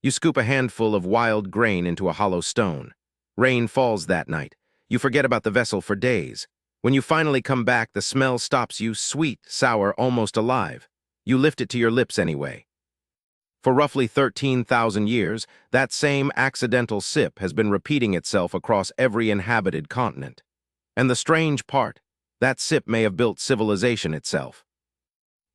You scoop a handful of wild grain into a hollow stone. Rain falls that night. You forget about the vessel for days. When you finally come back, the smell stops you, sweet, sour, almost alive. You lift it to your lips anyway. For roughly 13,000 years, that same accidental sip has been repeating itself across every inhabited continent. And the strange part, that sip may have built civilization itself.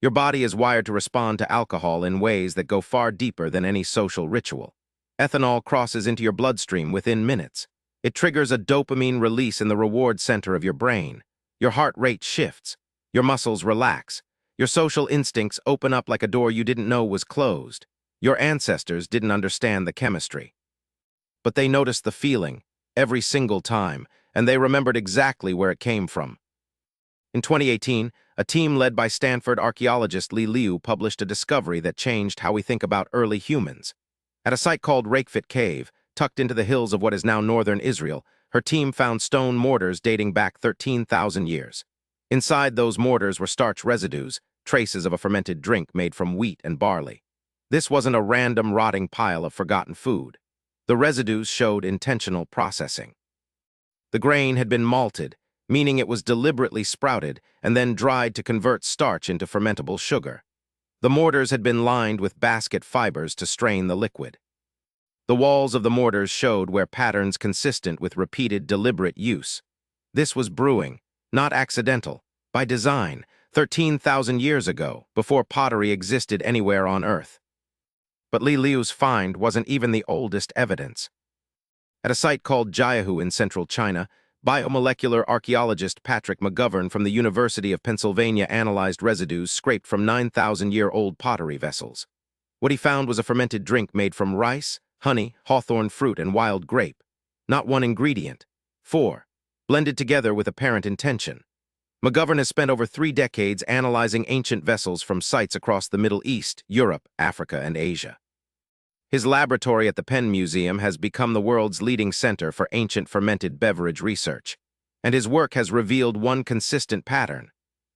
Your body is wired to respond to alcohol in ways that go far deeper than any social ritual. Ethanol crosses into your bloodstream within minutes. It triggers a dopamine release in the reward center of your brain. Your heart rate shifts. Your muscles relax. Your social instincts open up like a door you didn't know was closed. Your ancestors didn't understand the chemistry. But they noticed the feeling, every single time, and they remembered exactly where it came from. In 2018, a team led by Stanford archaeologist Li Liu published a discovery that changed how we think about early humans. At a site called Rakefit Cave, tucked into the hills of what is now northern Israel, her team found stone mortars dating back 13,000 years. Inside those mortars were starch residues, traces of a fermented drink made from wheat and barley. This wasn't a random rotting pile of forgotten food. The residues showed intentional processing. The grain had been malted, meaning it was deliberately sprouted and then dried to convert starch into fermentable sugar. The mortars had been lined with basket fibers to strain the liquid. The walls of the mortars showed where patterns consistent with repeated deliberate use. This was brewing, not accidental, by design, 13,000 years ago, before pottery existed anywhere on Earth. But Li Liu's find wasn't even the oldest evidence. At a site called Jiahu in central China, biomolecular archaeologist Patrick McGovern from the University of Pennsylvania analyzed residues scraped from 9,000-year-old pottery vessels. What he found was a fermented drink made from rice, honey, hawthorn fruit, and wild grape. Not one ingredient. 4. Blended together with apparent intention. McGovern has spent over 3 decades analyzing ancient vessels from sites across the Middle East, Europe, Africa, and Asia. His laboratory at the Penn Museum has become the world's leading center for ancient fermented beverage research, and his work has revealed one consistent pattern.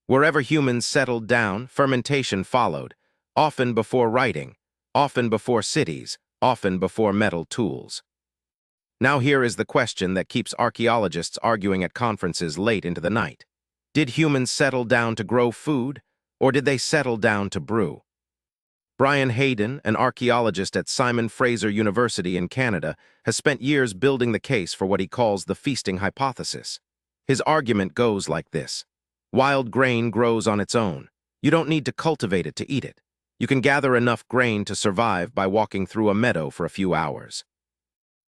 Wherever humans settled down, fermentation followed, often before writing, often before cities, often before metal tools. Now here is the question that keeps archaeologists arguing at conferences late into the night. Did humans settle down to grow food, or did they settle down to brew? Brian Hayden, an archaeologist at Simon Fraser University in Canada, has spent years building the case for what he calls the feasting hypothesis. His argument goes like this. Wild grain grows on its own. You don't need to cultivate it to eat it. You can gather enough grain to survive by walking through a meadow for a few hours.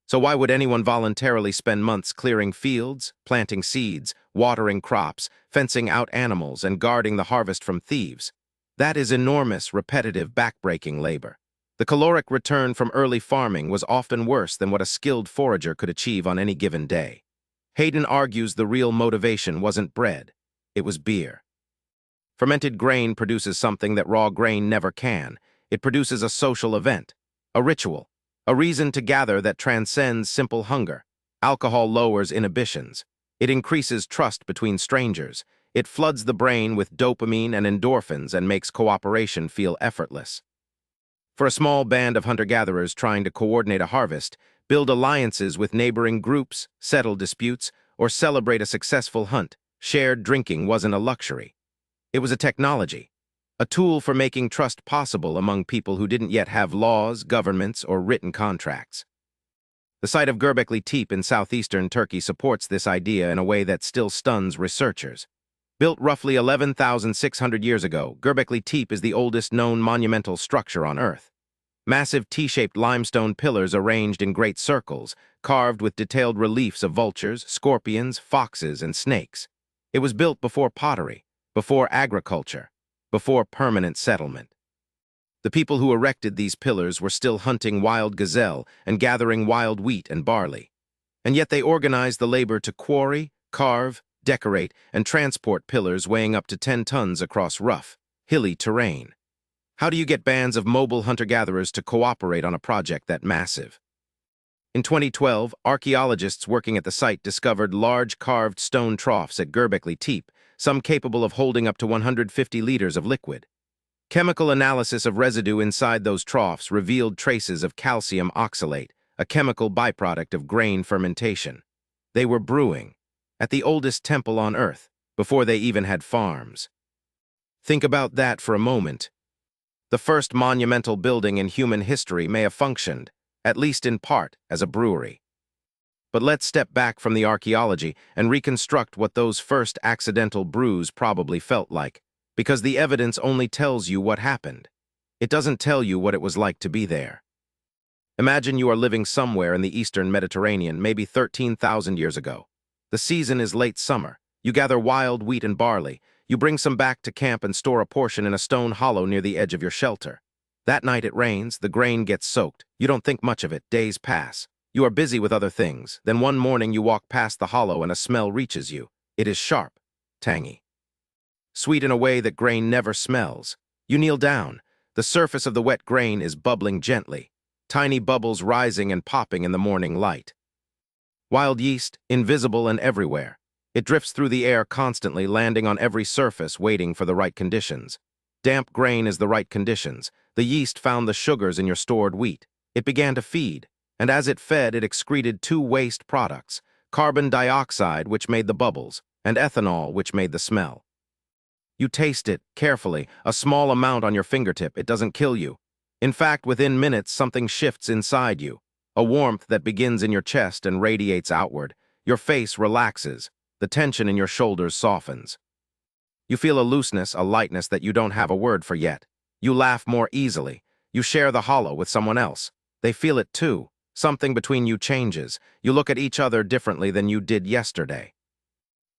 So why would anyone voluntarily spend months clearing fields, planting seeds, watering crops, fencing out animals, and guarding the harvest from thieves? That is enormous, repetitive, backbreaking labor. The caloric return from early farming was often worse than what a skilled forager could achieve on any given day. Hayden argues the real motivation wasn't bread, it was beer. Fermented grain produces something that raw grain never can. It produces a social event, a ritual, a reason to gather that transcends simple hunger. Alcohol lowers inhibitions. It increases trust between strangers. It floods the brain with dopamine and endorphins and makes cooperation feel effortless. For a small band of hunter-gatherers trying to coordinate a harvest, build alliances with neighboring groups, settle disputes, or celebrate a successful hunt, shared drinking wasn't a luxury. It was a technology, a tool for making trust possible among people who didn't yet have laws, governments, or written contracts. The site of Göbekli Tepe in southeastern Turkey supports this idea in a way that still stuns researchers. Built roughly 11,600 years ago, Göbekli Tepe is the oldest known monumental structure on Earth. Massive T-shaped limestone pillars arranged in great circles, carved with detailed reliefs of vultures, scorpions, foxes, and snakes. It was built before pottery, before agriculture, before permanent settlement. The people who erected these pillars were still hunting wild gazelle and gathering wild wheat and barley. And yet they organized the labor to quarry, carve, decorate, and transport pillars weighing up to 10 tons across rough, hilly terrain. How do you get bands of mobile hunter-gatherers to cooperate on a project that massive? In 2012, archaeologists working at the site discovered large carved stone troughs at Göbekli Tepe, some capable of holding up to 150 liters of liquid. Chemical analysis of residue inside those troughs revealed traces of calcium oxalate, a chemical byproduct of grain fermentation. They were brewing, at the oldest temple on Earth, before they even had farms. Think about that for a moment. The first monumental building in human history may have functioned, at least in part, as a brewery. But let's step back from the archaeology and reconstruct what those first accidental brews probably felt like, because the evidence only tells you what happened. It doesn't tell you what it was like to be there. Imagine you are living somewhere in the eastern Mediterranean, maybe 13,000 years ago. The season is late summer. You gather wild wheat and barley. You bring some back to camp and store a portion in a stone hollow near the edge of your shelter. That night it rains, the grain gets soaked. You don't think much of it, days pass. You are busy with other things. Then one morning you walk past the hollow and a smell reaches you. It is sharp, tangy, sweet in a way that grain never smells. You kneel down. The surface of the wet grain is bubbling gently, tiny bubbles rising and popping in the morning light. Wild yeast, invisible and everywhere. It drifts through the air constantly, landing on every surface, waiting for the right conditions. Damp grain is the right conditions. The yeast found the sugars in your stored wheat. It began to feed, and as it fed, it excreted two waste products: carbon dioxide, which made the bubbles, and ethanol, which made the smell. You taste it carefully, a small amount on your fingertip. It doesn't kill you. In fact, within minutes, something shifts inside you, a warmth that begins in your chest and radiates outward. Your face relaxes. The tension in your shoulders softens. You feel a looseness, a lightness that you don't have a word for yet. You laugh more easily. You share the hollow with someone else. They feel it too. Something between you changes. You look at each other differently than you did yesterday.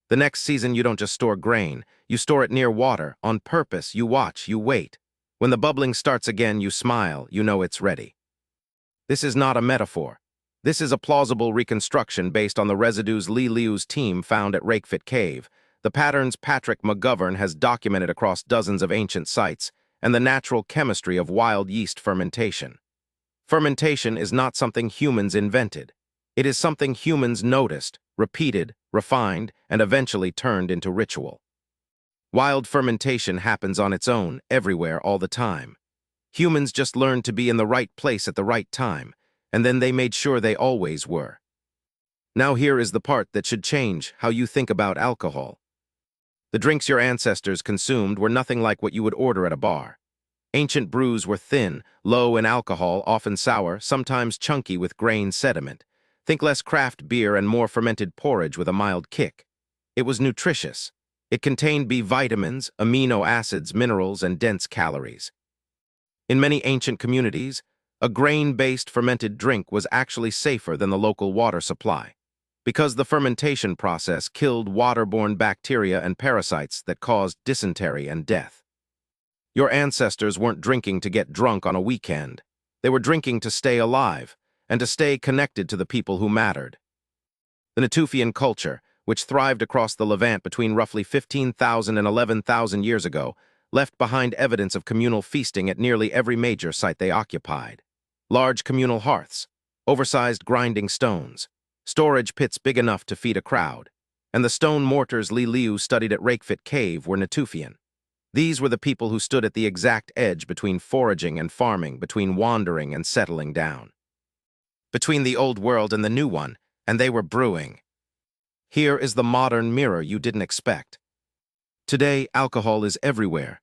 The next season, you don't just store grain. You store it near water, on purpose. You watch, you wait. When the bubbling starts again, you smile. You know it's ready. This is not a metaphor. This is a plausible reconstruction based on the residues Li Liu's team found at Rakefit Cave, the patterns Patrick McGovern has documented across dozens of ancient sites, and the natural chemistry of wild yeast fermentation. Fermentation is not something humans invented. It is something humans noticed, repeated, refined, and eventually turned into ritual. Wild fermentation happens on its own, everywhere, all the time. Humans just learned to be in the right place at the right time, and then they made sure they always were. Now here is the part that should change how you think about alcohol. The drinks your ancestors consumed were nothing like what you would order at a bar. Ancient brews were thin, low in alcohol, often sour, sometimes chunky with grain sediment. Think less craft beer and more fermented porridge with a mild kick. It was nutritious. It contained B vitamins, amino acids, minerals, and dense calories. In many ancient communities, a grain-based fermented drink was actually safer than the local water supply, because the fermentation process killed waterborne bacteria and parasites that caused dysentery and death. Your ancestors weren't drinking to get drunk on a weekend. They were drinking to stay alive and to stay connected to the people who mattered. The Natufian culture, which thrived across the Levant between roughly 15,000 and 11,000 years ago, left behind evidence of communal feasting at nearly every major site they occupied. Large communal hearths, oversized grinding stones, storage pits big enough to feed a crowd, and the stone mortars Li Liu studied at Rakefit Cave were Natufian. These were the people who stood at the exact edge between foraging and farming, between wandering and settling down, between the old world and the new one, and they were brewing. Here is the modern mirror you didn't expect. Today, alcohol is everywhere.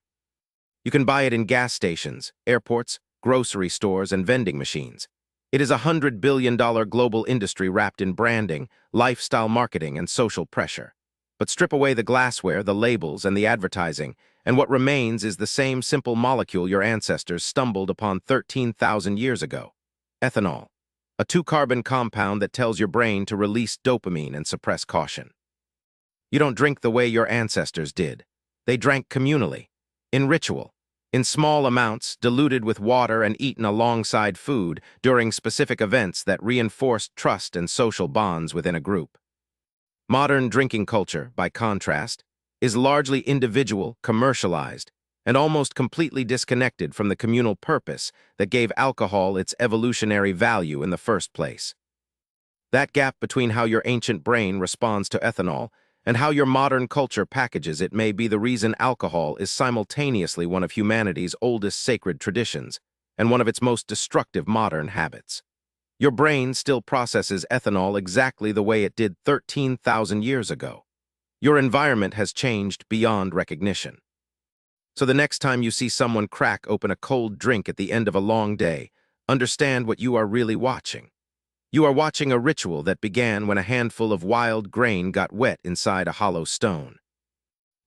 You can buy it in gas stations, airports, grocery stores, and vending machines. It is a $100 billion global industry wrapped in branding, lifestyle marketing, and social pressure. But strip away the glassware, the labels, and the advertising, and what remains is the same simple molecule your ancestors stumbled upon 13,000 years ago: ethanol, a two-carbon compound that tells your brain to release dopamine and suppress caution. You don't drink the way your ancestors did. They drank communally, in ritual, in small amounts, diluted with water and eaten alongside food during specific events that reinforced trust and social bonds within a group. Modern drinking culture, by contrast, is largely individual, commercialized, and almost completely disconnected from the communal purpose that gave alcohol its evolutionary value in the first place. That gap between how your ancient brain responds to ethanol and how your modern culture packages it may be the reason alcohol is simultaneously one of humanity's oldest sacred traditions and one of its most destructive modern habits. Your brain still processes ethanol exactly the way it did 13,000 years ago. Your environment has changed beyond recognition. So the next time you see someone crack open a cold drink at the end of a long day, understand what you are really watching. You are watching a ritual that began when a handful of wild grain got wet inside a hollow stone.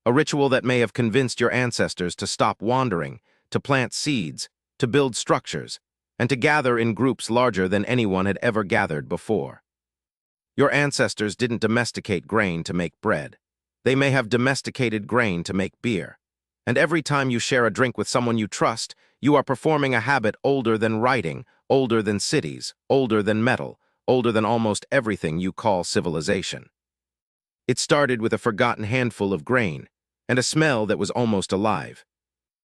A ritual that may have convinced your ancestors to stop wandering, to plant seeds, to build structures, and to gather in groups larger than anyone had ever gathered before. Your ancestors didn't domesticate grain to make bread. They may have domesticated grain to make beer. And every time you share a drink with someone you trust, you are performing a habit older than writing, older than cities, older than metal, older than almost everything you call civilization. It started with a forgotten handful of grain and a smell that was almost alive.